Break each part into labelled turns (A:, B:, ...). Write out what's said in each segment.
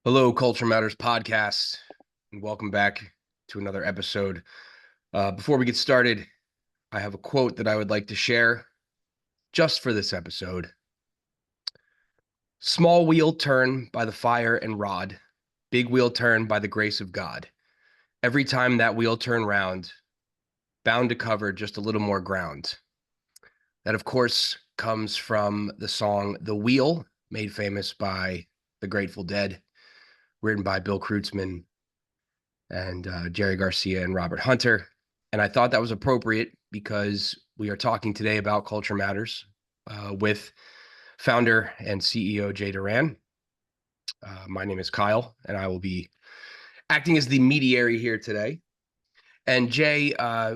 A: Hello, Culture Matters podcast, and welcome back to another episode. Before we get started, I have a quote that I would like to share just for this episode. Small wheel turn by the fire and rod, big wheel turn by the grace of God. Every time that wheel turn round, bound to cover just a little more ground. That, of course, comes from the song The Wheel, made famous by the Grateful Dead, written by Bill Kreutzmann and Jerry Garcia and Robert Hunter. And I thought that was appropriate because we are talking today about Culture Matters with founder and CEO Jay Doran. My name is Kyle, and I will be acting as the mediary here today. And Jay,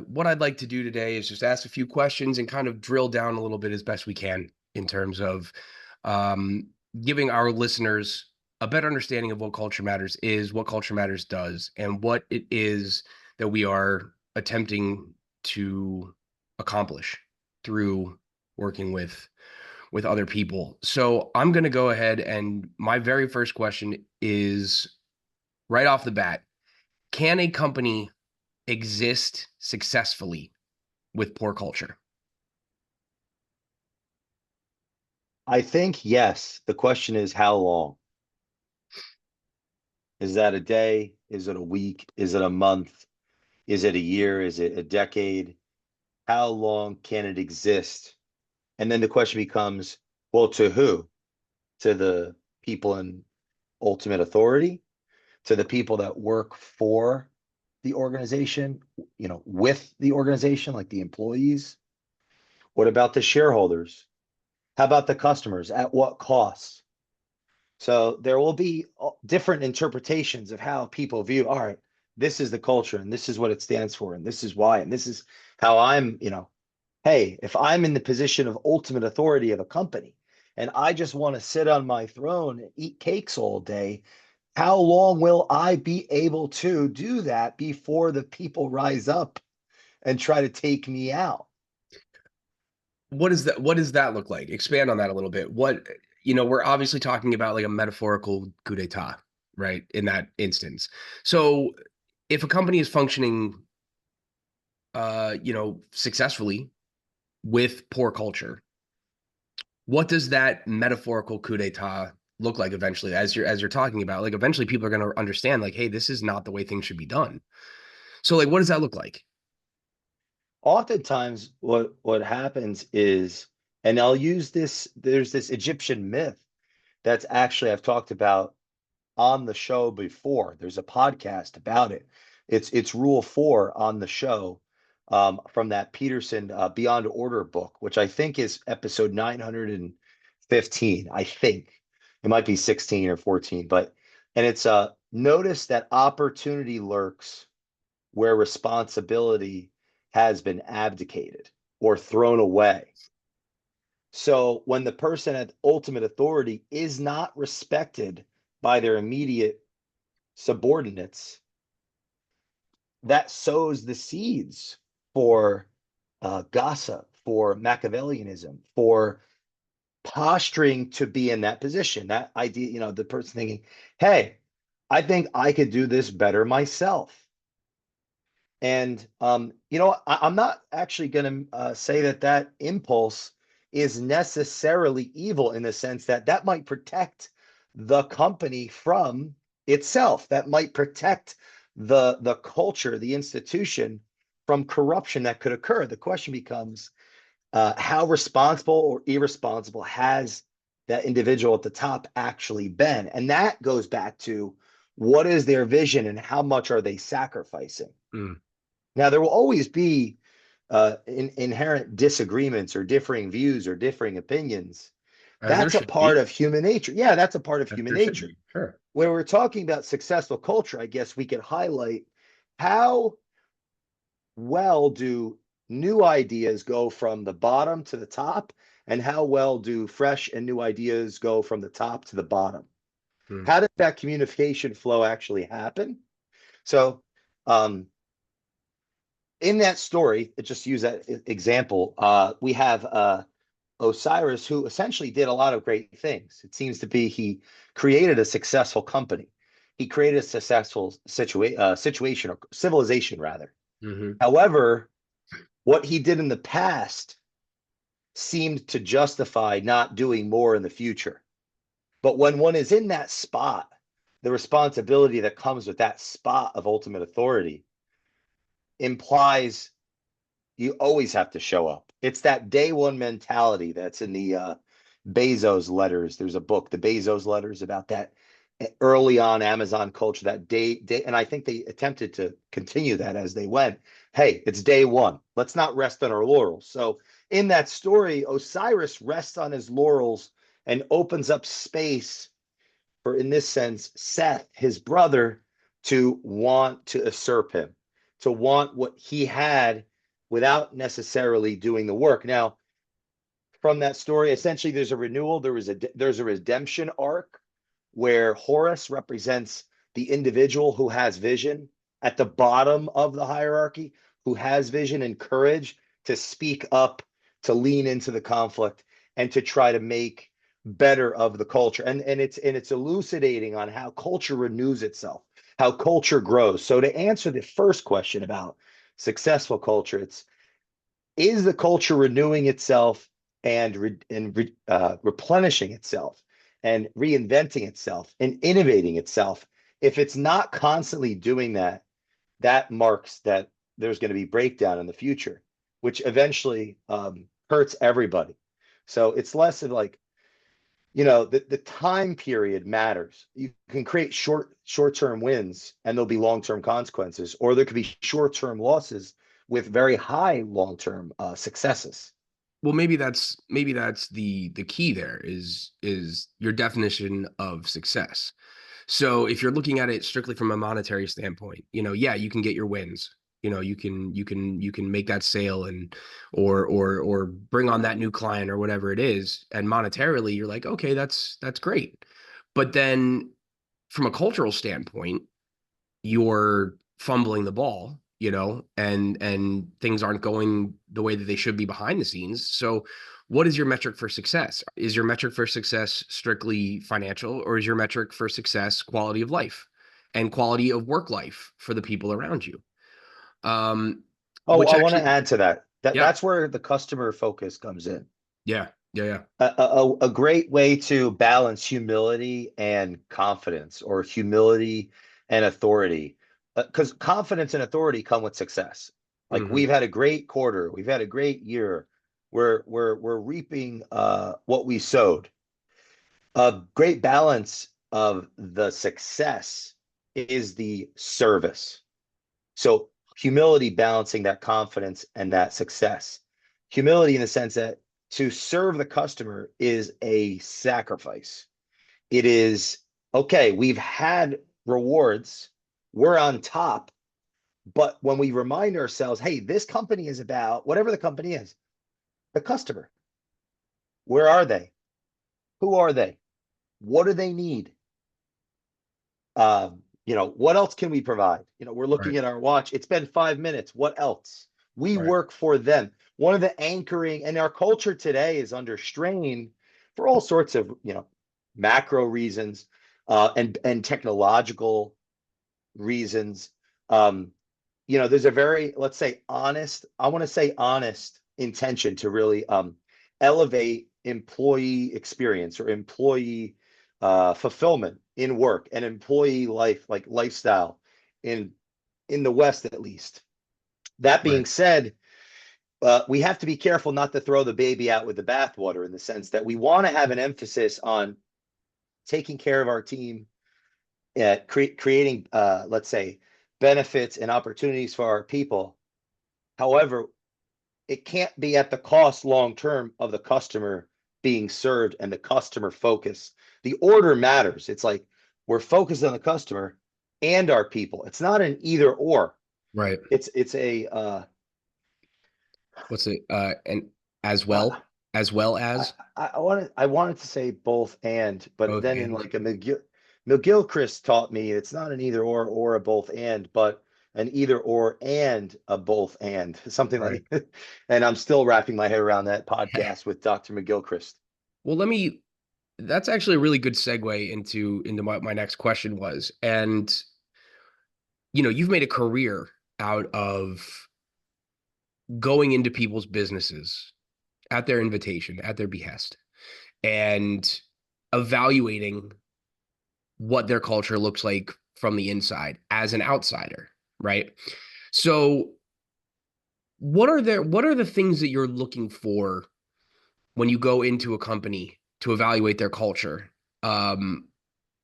A: what I'd like to do today is just ask a few questions and kind of drill down a little bit as best we can in terms of um, giving our listeners a better understanding of what Culture Matters is, what Culture Matters does, and what it is that we are attempting to accomplish through working with other people. So I'm going to go ahead, and my very first question is right off the bat: can a company exist successfully with poor culture?
B: I think yes. The question is how long? Is that a day? Is it a week? Is it a month? Is it a year? Is it a decade? How long can it exist? And then the question becomes, well, to who? To the people in ultimate authority? To the people that work for the organization, with the organization, like the employees? What about the shareholders? How about the customers? At what cost? So there will be different interpretations of how people view, all right, this is the culture and this is what it stands for and this is why and this is how hey, if I'm in the position of ultimate authority of a company and I just want to sit on my throne and eat cakes all day, how long will I be able to do that before the people rise up and try to take me out?
A: What does that look like? Expand on that a little bit. We're obviously talking about like a metaphorical coup d'etat, right? In that instance. So if a company is functioning successfully with poor culture, what does that metaphorical coup d'etat look like eventually as you're talking about? Like eventually people are going to understand like, hey, this is not the way things should be done. So like what does that look like?
B: Oftentimes what happens is, and I'll use this, there's this Egyptian myth that's actually I've talked about on the show before. There's a podcast about it. It's Rule 4 on the show, from that Peterson Beyond Order book, which I think is episode 915. I think it might be 16 or 14, but and it's notice that opportunity lurks where responsibility has been abdicated or thrown away. So when the person at ultimate authority is not respected by their immediate subordinates, that sows the seeds for gossip, for Machiavellianism, for posturing to be in that position. That idea, the person thinking, hey, I think I could do this better myself. And I'm not actually going to say that that impulse is necessarily evil in the sense that that might protect the company from itself. That might protect the culture, the institution from corruption that could occur. The question becomes, how responsible or irresponsible has that individual at the top actually been? And that goes back to what is their vision and how much are they sacrificing?
A: Mm.
B: Now, there will always be inherent disagreements or differing views or differing opinions.
A: As there
B: That's a
A: should
B: part
A: be.
B: of human nature. Yeah, that's a part of
A: As
B: human
A: there should
B: nature.
A: be. Sure.
B: When we're talking about successful culture, I guess we could highlight how well do new ideas go from the bottom to the top, and how well do fresh and new ideas go from the top to the bottom?
A: Mm.
B: How does that communication flow actually happen? So, um, in that story, just use that example, we have Osiris, who essentially did a lot of great things. It seems to be he created a successful company. He created a successful situation or civilization rather.
A: Hmm.
B: However, what he did in the past seemed to justify not doing more in the future. But when one is in that spot, the responsibility that comes with that spot of ultimate authority implies you always have to show up. It's that day one mentality that's in the Bezos letters. There's a book, the Bezos letters, about that early on Amazon culture, that day, and I think they attempted to continue that as they went. Hey, it's day one. Let's not rest on our laurels. So in that story, Osiris rests on his laurels and opens up space for, in this sense, Seth, his brother, to want to usurp him, to want what he had without necessarily doing the work. Now, from that story, essentially, there's a renewal. There's a redemption arc where Horus represents the individual who has vision at the bottom of the hierarchy, who has vision and courage to speak up, to lean into the conflict, and to try to make better of the culture. And it's elucidating on how culture renews itself, how culture grows. So to answer the first question about successful culture, it's, is the culture renewing itself and replenishing itself and reinventing itself and innovating itself? If it's not constantly doing that, that marks that there's going to be breakdown in the future, which eventually hurts everybody. So it's less of like, the time period matters. You can create short-term wins and there'll be long-term consequences, or there could be short-term losses with very high long-term successes.
A: Well, maybe that's the key there is your definition of success. So if you're looking at it strictly from a monetary standpoint, yeah, you can get your wins. You can make that sale and or bring on that new client or whatever it is. And monetarily, you're like, okay, that's great. But then from a cultural standpoint, you're fumbling the ball, and things aren't going the way that they should be behind the scenes. So what is your metric for success? Is your metric for success strictly financial, or is your metric for success quality of life and quality of work life for the people around you? Um,
B: Oh,
A: which
B: I want to
A: actually,
B: add to that. That
A: yeah,
B: that's where the customer focus comes in.
A: yeah, yeah, yeah.
B: A great way to balance humility and confidence, or humility and authority, because confidence and authority come with success. Like,
A: Hmm.
B: we've had a great quarter, we've had a great year. We're reaping what we sowed. A great balance of the success is the service. So humility balancing that confidence and that success. Humility in the sense that to serve the customer is a sacrifice. It is, okay, we've had rewards, we're on top, but when we remind ourselves, hey, this company is about whatever the company is, the customer. Where are they? Who are they? What do they need? What else can we provide? We're
A: Right.
B: looking at our watch. It's been 5 minutes. What else? We
A: Right.
B: work for them. One of the anchoring, and our culture today is under strain for all sorts of, macro reasons, and technological reasons. Um, there's a very, let's say, honest, I want to say honest intention to really elevate employee experience or employee fulfillment in work and employee life, like lifestyle in the West, at least. That being
A: Right.
B: said, we have to be careful not to throw the baby out with the bathwater, in the sense that we want to have an emphasis on taking care of our team, creating, let's say, benefits and opportunities for our people. However, it can't be at the cost long term of the customer being served and the customer focus. The order matters. It's like we're focused on the customer and our people. It's not an either or.
A: Right.
B: It's a
A: What's it? And as
B: uh,
A: well, as well
B: I,
A: as
B: I wanted to say both and, but
A: both
B: then in
A: and.
B: like a McGilchrist taught me it's not an either or a both and, but an either or and a both and, something
A: Right.
B: like. And I'm still wrapping my head around that podcast with Dr. McGilchrist.
A: Well, let me. That's actually a really good segue into my next question was. And you've made a career out of going into people's businesses at their invitation, at their behest, and evaluating what their culture looks like from the inside as an outsider, right? So, what are the things that you're looking for when you go into a company to evaluate their culture? Um,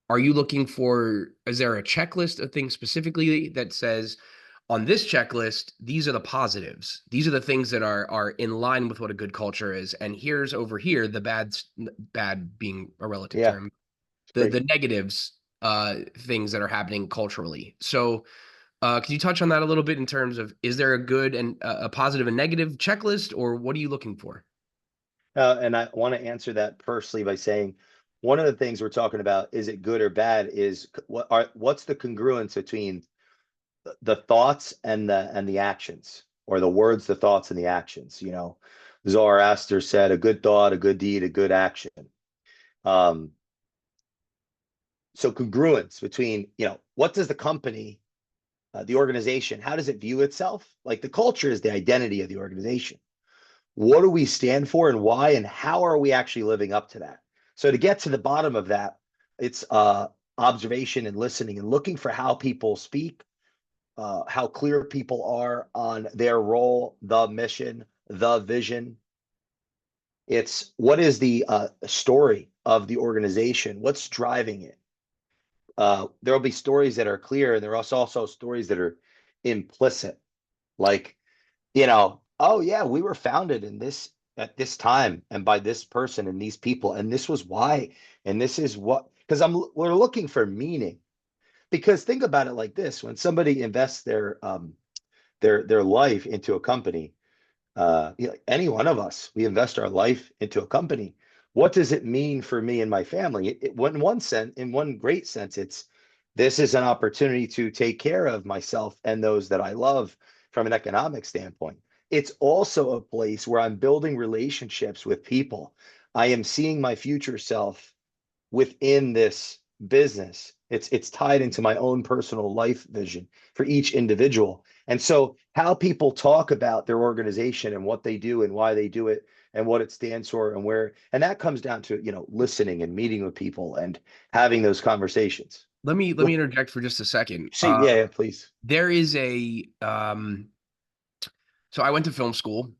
A: are you looking for, is there a checklist of things specifically that says on this checklist, these are the positives. These are the things that are in line with what a good culture is. And here's over here the bad being a relative
B: Yeah,
A: term,
B: it's
A: the
B: great.
A: the negatives things that are happening culturally. So can you touch on that a little bit in terms of, is there a good and a positive and negative checklist, or what are you looking for?
B: And I want to answer that firstly by saying one of the things we're talking about, is it good or bad, is what's the congruence between the thoughts and the actions, or the words, the thoughts, and the actions. Zoroaster said, a good thought, a good deed, a good action. Um, so congruence between, what does the company, the organization, how does it view itself? Like the culture is the identity of the organization. What do we stand for and why, and how are we actually living up to that? So to get to the bottom of that, it's observation and listening and looking for how people speak, how clear people are on their role, the mission, the vision. It's what is the story of the organization? What's driving it? There will be stories that are clear, and there are also stories that are implicit. Like, oh yeah, we were founded in this at this time and by this person and these people, and this was why, and this is what, because we're looking for meaning. Because think about it like this: when somebody invests their life into a company, any one of us, we invest our life into a company. What does it mean for me and my family? In one sense, in one great sense, it's this is an opportunity to take care of myself and those that I love from an economic standpoint. It's also a place where I'm building relationships with people. I am seeing my future self within this business. It's tied into my own personal life vision for each individual. And so how people talk about their organization and what they do and why they do it and what it stands for and where, and that comes down to, listening and meeting with people and having those conversations.
A: Let me
B: Look,
A: interject for just a second.
B: see, yeah, yeah, please.
A: There is a so I went to film school,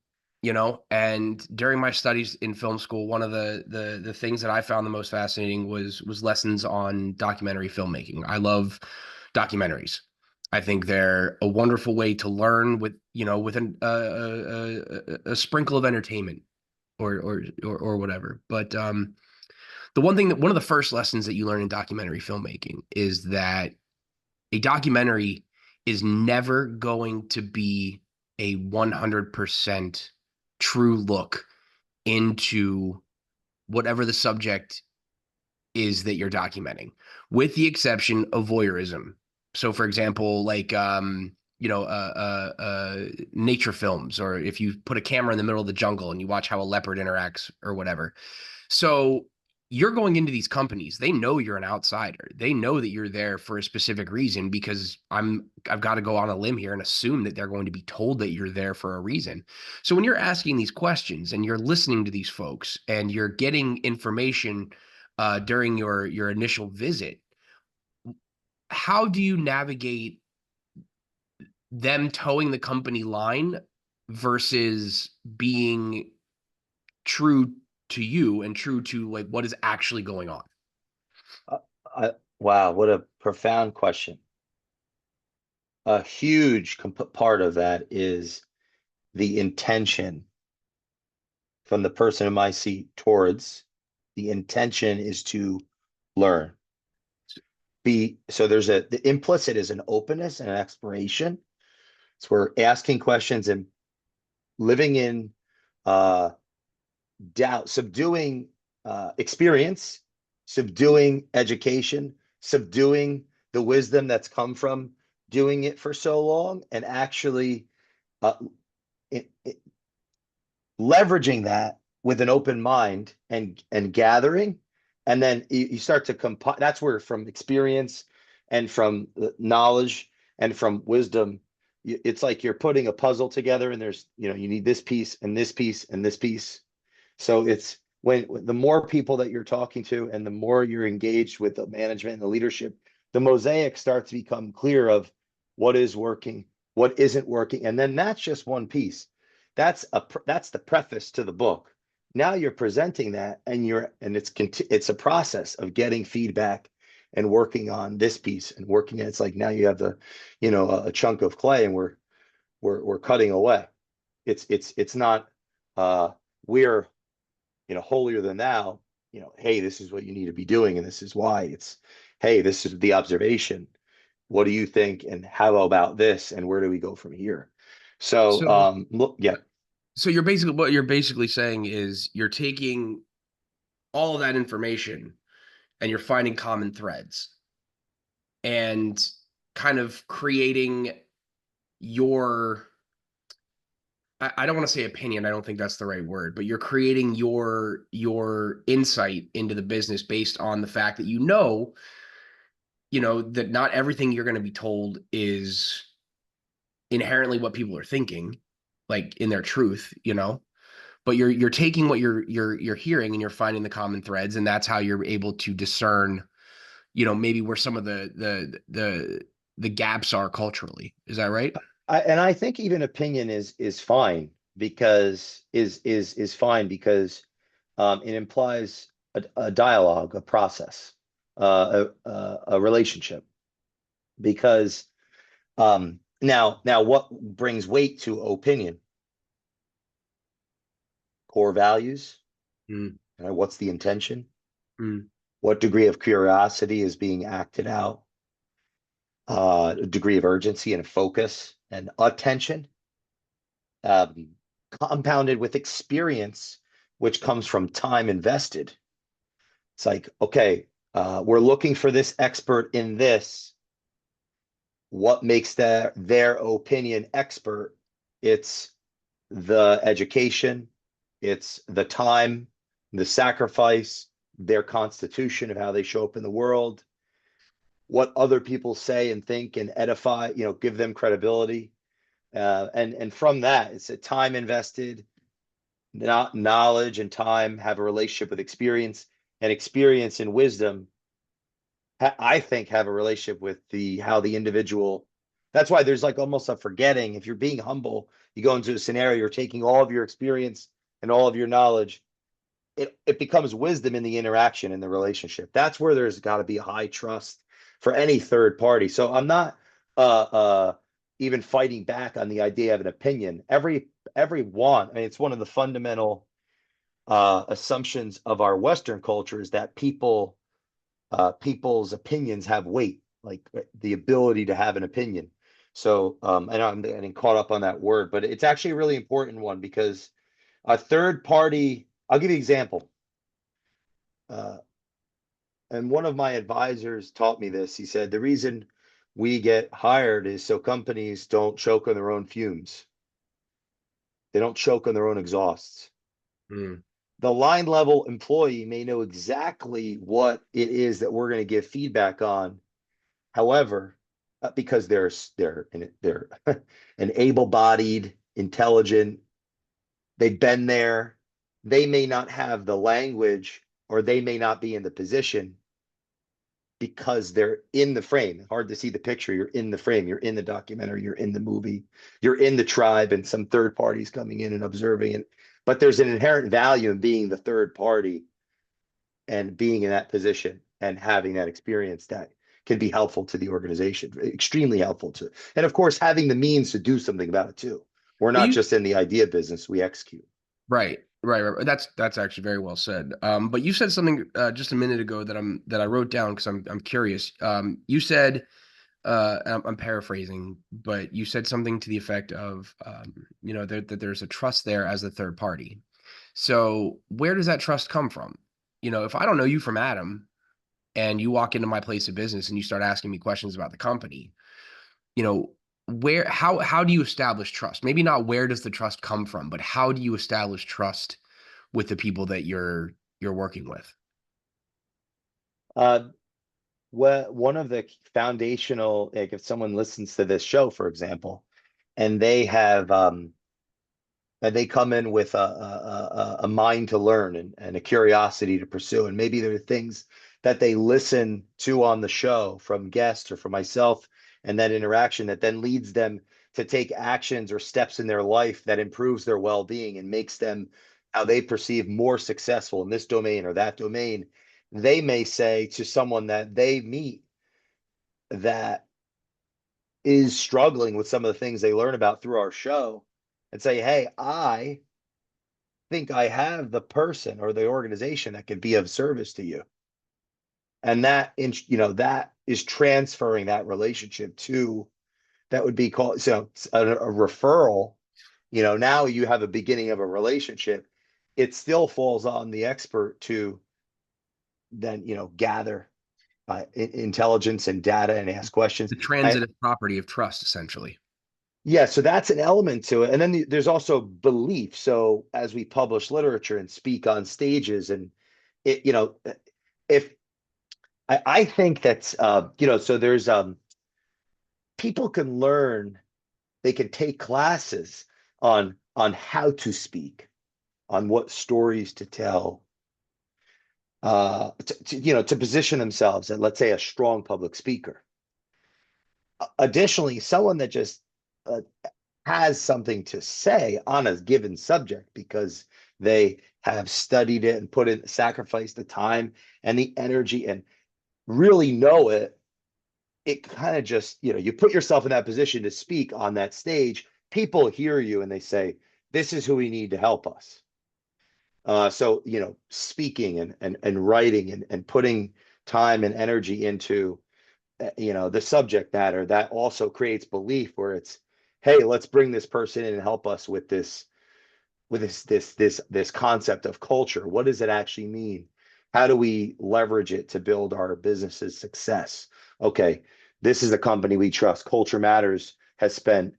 A: and during my studies in film school, one of the things that I found the most fascinating was lessons on documentary filmmaking. I love documentaries. I think they're a wonderful way to learn with a sprinkle of entertainment or whatever. But one of the first lessons that you learn in documentary filmmaking is that a documentary is never going to be a 100% true look into whatever the subject is that you're documenting, with the exception of voyeurism. So, for example, like nature films, or if you put a camera in the middle of the jungle and you watch how a leopard interacts or whatever. So you're going into these companies. They know you're an outsider. They know that you're there for a specific reason, because I've got to go on a limb here and assume that they're going to be told that you're there for a reason. So when you're asking these questions and you're listening to these folks and you're getting information during your initial visit, how do you navigate them towing the company line versus being true to you and true to like what is actually going on?
B: Uh, wow, what a profound question. A huge part of that is the intention from the person in my seat towards the intention is to learn. So the implicit is an openness and an exploration. So we're asking questions and living in uh, doubt, subduing experience, subduing education, subduing the wisdom that's come from doing it for so long, and actually uh, leveraging that with an open mind and gathering And then you start to compile. That's where from experience and from knowledge and from wisdom, it's like you're putting a puzzle together and there's, you need this piece and this piece and this piece. So it's when the more people that you're talking to and the more you're engaged with the management and the leadership, the mosaic starts to become clear of what is working, what isn't working. And then that's just one piece. That's the preface to the book. Now you're presenting that and it's a process of getting feedback and working on this piece and working. It's like now you have a chunk of clay and we're cutting away. It's not we're holier than thou, hey, this is what you need to be doing, and this is why. It's, hey, this is the observation. What do you think? And how about this? And where do we go from here? So,
A: So
B: look, yeah,
A: so what you're basically saying is you're taking all of that information and you're finding common threads and kind of creating your I don't want to say opinion. I don't think that's the right word, but you're creating your insight into the business based on the fact that that not everything you're going to be told is inherently what people are thinking, like in their truth, but you're taking what you're hearing and you're finding the common threads, and that's how you're able to discern, maybe where some of the gaps are culturally. Is that right?
B: I think even opinion is fine because is fine because it implies a dialogue, a process, a relationship. Because now what brings weight to opinion? Core values.
A: Mm,
B: What's the intention?
A: mm,
B: What degree of curiosity is being acted out? A degree of urgency and focus and attention, um, compounded with experience, which comes from time invested. It's like, okay, we're looking for this expert in this. What makes their opinion expert? It's the education, it's the time, the sacrifice, their constitution of how they show up in the world, what other people say and think and edify, give them credibility. And from that, it's a time invested, not knowledge and time have a relationship with experience, and experience and wisdom, I think, have a relationship with how the individual. That's why there's like almost a forgetting. If you're being humble, you go into a scenario, you're taking all of your experience and all of your knowledge, it becomes wisdom in the interaction in the relationship. That's where there's got to be a high trust for any third party. So I'm not even fighting back on the idea of an opinion. Everyone, I mean, it's one of the fundamental assumptions of our Western culture is that people's opinions have weight, like the ability to have an opinion. So I know I'm getting caught up on that word, but it's actually a really important one because a third party, I'll give you an example. Uh, and one of my advisors taught me this. He said, the reason we get hired is so companies don't choke on their own fumes. They don't choke on their own exhausts.
A: mm.
B: The line level employee may know exactly what it is that we're going to give feedback on. However, because they're an able-bodied, intelligent, they've been there, they may not have the language or they may not be in the position because they're in the frame. Hard to see the picture. You're in the frame. You're in the documentary. You're in the movie. You're in the tribe, and some third parties coming in and observing it. But there's an inherent value in being the third party and being in that position and having that experience that can be helpful to the organization, extremely helpful to. And of course, having the means to do something about it too. We're
A: But
B: not
A: you
B: just in the idea business; we execute.
A: right. That's actually very well said. But you said something just a minute ago that I wrote down because I'm curious. You said I'm paraphrasing, but you said something to the effect of that there's a trust there as a third party. So where does that trust come from? If I don't know you from Adam and you walk into my place of business and you start asking me questions about the company, you know, how do you establish trust? Maybe not where does the trust come from, but how do you establish trust with the people that you're working with?
B: Uh, one of the foundational, like if someone listens to this show, for example, and they have and they come in with a mind to learn and a curiosity to pursue. And maybe there are things that they listen to on the show from guests or from myself, and that interaction that then leads them to take actions or steps in their life that improves their well-being and makes them how they perceive more successful in this domain or that domain. They may say to someone that they meet that is struggling with some of the things they learn about through our show and say, hey, I think I have the person or the organization that could be of service to you. And that, that is transferring that relationship to that would be called so a referral. Now you have a beginning of a relationship. It still falls on the expert to then, gather intelligence and data and ask questions.
A: The transitive property of trust, essentially.
B: Yeah, so that's an element to it. And then there's also belief. So as we publish literature and speak on stages and if I think that's so there's people can learn, they can take classes on how to speak, on what stories to tell, to position themselves as, let's say, a strong public speaker. Additionally, someone that just uh, has something to say on a given subject because they have studied it and put in sacrificed the time and the energy and really know it. It kind of just, you put yourself in that position to speak on that stage. People hear you and they say, this is who we need to help us. So, speaking and writing and putting time and energy into, the subject matter, that also creates belief where it's, hey, let's bring this person in and help us with this concept of culture. What does it actually mean? How do we leverage it to build our business's success? Okay, this is a company we trust. Culture Matters has spent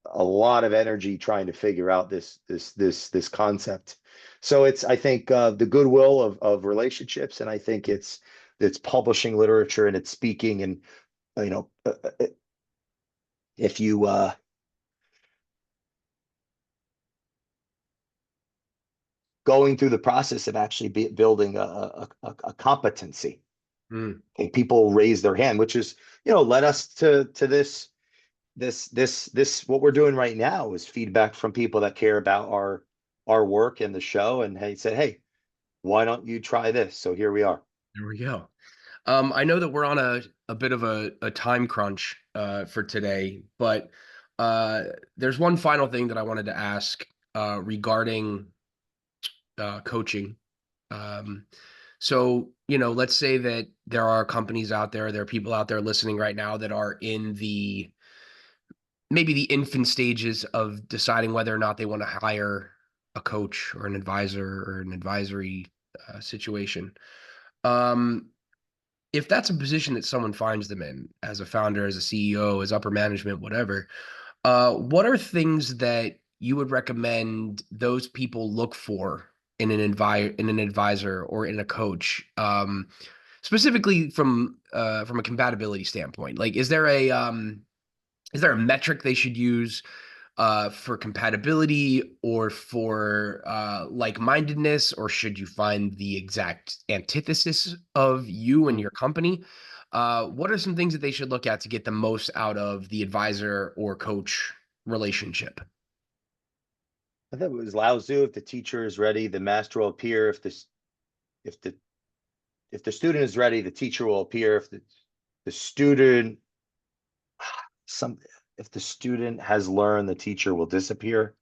B: a lot of energy trying to figure out this concept. So it's, I think, the goodwill of relationships, and I think it's publishing literature and it's speaking and you know if you going through the process of actually building a competency.
A: Mm.
B: Okay, people raise their hand, which is, led us to this what we're doing right now is feedback from people that care about our work and the show, and hey, said, hey, why don't you try this? So here we are.
A: There we go. I know that we're on a bit of a time crunch for today, but there's one final thing that I wanted to ask regarding coaching. Um, so, let's say that there are companies out there are people out there listening right now that are in maybe the infant stages of deciding whether or not they want to hire a coach or an advisor or an advisory situation. Um, if that's a position that someone finds them in as a founder, as a CEO, as upper management, whatever, what are things that you would recommend those people look for in in an advisor or in a coach, specifically from a compatibility standpoint? Like, is there a metric they should use for compatibility or for like-mindedness, or should you find the exact antithesis of you and
B: Hmm.
A: your company? What are some things that they should look at to get the most out of the advisor or coach relationship?
B: I think it was Lao Tzu. If the teacher is ready, the master will appear. If the if the student is ready, the teacher will appear. If the student some if the student has learned, the teacher will disappear.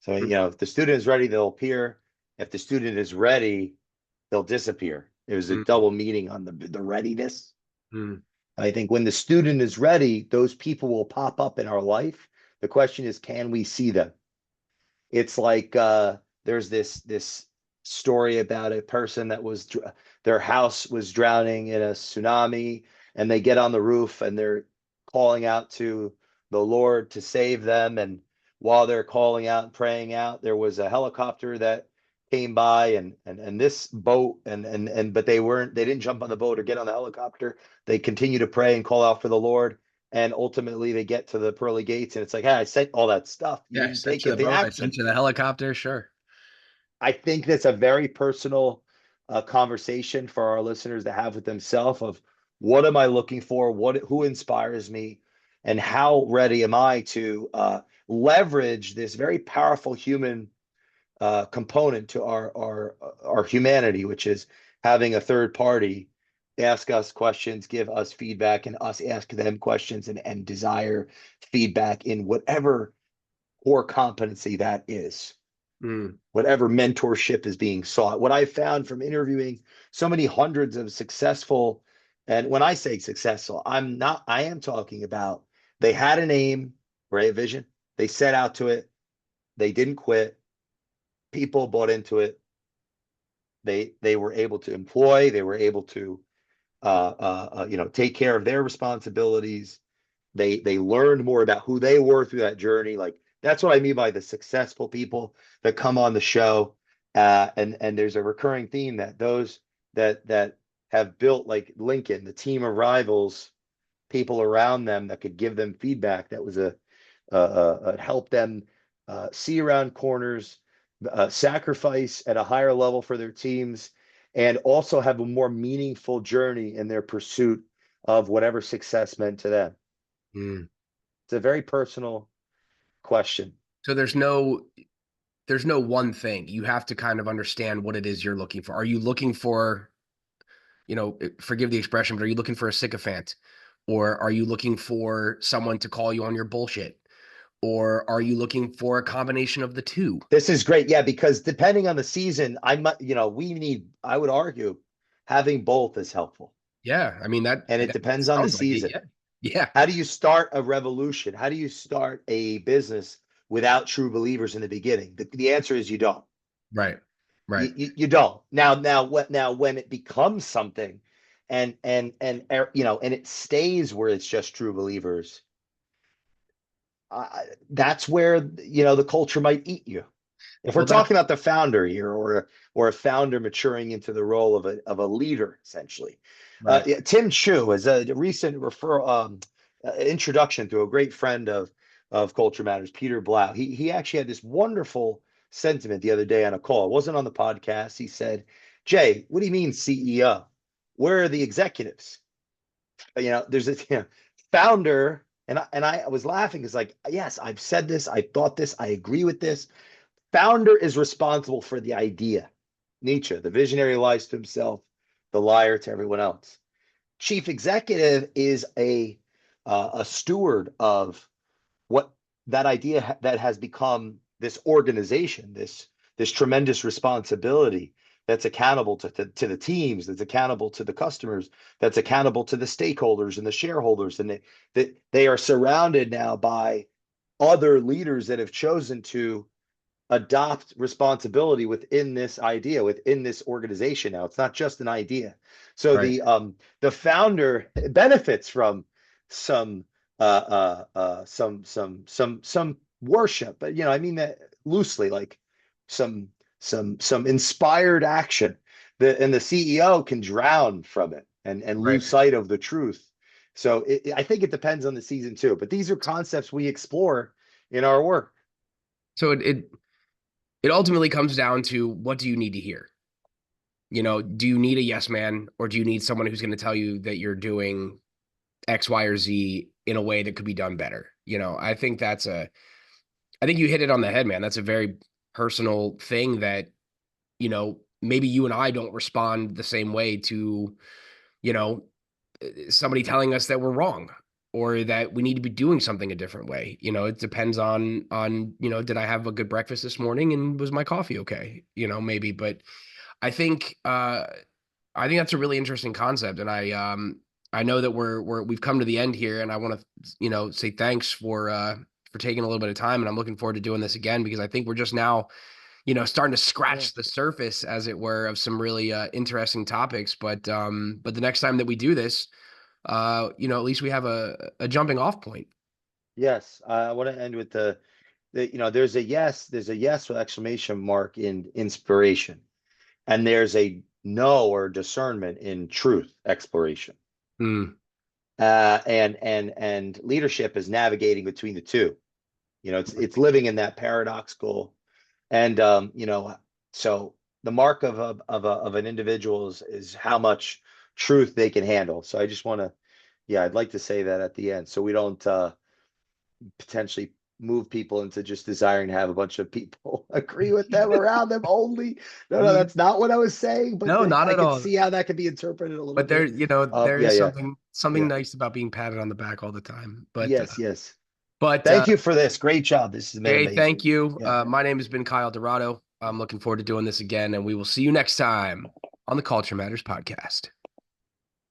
B: So, if the student is ready, they'll appear. If the student is ready, they'll disappear. There's a
A: Mm-hmm.
B: double meaning on the readiness.
A: Mm-hmm.
B: I think when the student is ready, those people will pop up in our life. The question is, can we see them? It's like there's this story about a person that was their house was drowning in a tsunami, and they get on the roof and they're calling out to the Lord to save them. And while they're calling out and praying out, there was a helicopter that came by and this boat and but they didn't jump on the boat or get on the helicopter. They continue to pray and call out for the Lord. And ultimately they get to the pearly gates and it's like, hey, I sent all that stuff. You
A: Yeah, I
B: didn't
A: sent
B: take
A: you the
B: the
A: boat. I
B: action.
A: sent you the helicopter. Sure.
B: I think that's a very personal conversation for our listeners to have with themselves of what am I looking for? Who inspires me? And how ready am I to leverage this very powerful human component to our humanity, which is having a third party ask us questions, give us feedback, and us ask them questions and desire feedback in whatever core competency that is,
A: Mm,
B: whatever mentorship is being sought. What I found from interviewing so many hundreds of successful, and when I say successful, I am talking about they had an aim, right? A vision. They set out to it. They didn't quit. People bought into it. They were able to employ. They were able to take care of their responsibilities. They learned more about who they were through that journey. Like that's what I mean by the successful people that come on the show. And there's a recurring theme that those that have built like Lincoln, the team of rivals, people around them that could give them feedback that was help them see around corners, sacrifice at a higher level for their teams, and also have a more meaningful journey in their pursuit of whatever success meant to them.
A: mm.
B: It's a very personal question.
A: So there's no one thing. You have to kind of understand what it is you're looking for. Are you looking for, forgive the expression, but are you looking for a sycophant? Or are you looking for someone to call you on your bullshit? Or are you looking for a combination of the two?
B: This is great. Yeah, because depending on the season, we need, I would argue, having both is helpful.
A: Yeah, I mean
B: And it
A: that
B: depends on the
A: sounds like it.
B: season.
A: Yeah. Yeah.
B: How do you start a revolution? How do you start a business without true believers in the beginning? The answer is you don't.
A: Right. Right.
B: You don't. Now when it becomes something and it stays where it's just true believers, that's where the culture might eat you. If we're
A: Well, that's
B: talking about the founder here, or a founder maturing into the role of a leader, essentially.
A: right.
B: Yeah, Tim Chu is a recent referral introduction to a great friend of Culture Matters, Peter Blau. He actually had this wonderful sentiment the other day on a call. It wasn't on the podcast. He said, "Jay, what do you mean CEO? Where are the executives? There's a founder." And I was laughing because, like, yes, I've said this, I thought this, I agree with this. Founder is responsible for the idea. Nietzsche, the visionary lies to himself, the liar to everyone else. Chief executive is a steward of what that idea that has become this organization, this tremendous responsibility that's accountable to the teams, that's accountable to the customers, that's accountable to the stakeholders and the shareholders, and they are surrounded now by other leaders that have chosen to adopt responsibility within this idea, within this organization. Now it's not just an idea. So
A: Right.
B: the founder benefits from some some worship, but I mean that loosely, like some some inspired action. And the CEO can drown from it and
A: Right.
B: lose sight of the truth. So I think it depends on the season too, but these are concepts we explore in our work.
A: So it ultimately comes down to, what do you need to hear? Do you need a yes man, or do you need someone who's going to tell you that you're doing X, Y, or Z in a way that could be done better? I think you hit it on the head, man. That's a very personal thing that, maybe you and I don't respond the same way to, you know, somebody telling us that we're wrong, or that we need to be doing something a different way. It depends on, did I have a good breakfast this morning, and was my coffee okay? Maybe. But I think that's a really interesting concept, and I know that we've come to the end here, and I want to say thanks for taking a little bit of time, and I'm looking forward to doing this again, because I think we're just now starting to
B: Yeah.
A: scratch the surface, as it were, of some really interesting topics. But the next time that we do this, at least we have a jumping off point.
B: Yes, I want to end with there's a yes with exclamation mark in inspiration, and there's a no or discernment in truth exploration.
A: Mm,
B: And leadership is navigating between the two. It's living in that paradoxical, and so the mark of an individual is how much truth they can handle. So I just want to, yeah, I'd like to say that at the end, so we don't potentially move people into just desiring to have a bunch of people agree with them around them only. No, no,
A: mm,
B: that's not what I was saying, but
A: no, not
B: I
A: at
B: could
A: all.
B: see how that could be interpreted a little
A: But there,
B: bit.
A: you know, there
B: Yeah,
A: is
B: yeah,
A: something
B: yeah.
A: nice about being patted on the back all the time.
B: Yes, yes.
A: But
B: Thank you for this. Great job. This has been
A: Jay,
B: amazing.
A: thank you.
B: Yeah.
A: My name has been Kyle DiRaddo. I'm looking forward to doing this again, and we will see you next time on the Culture Matters podcast.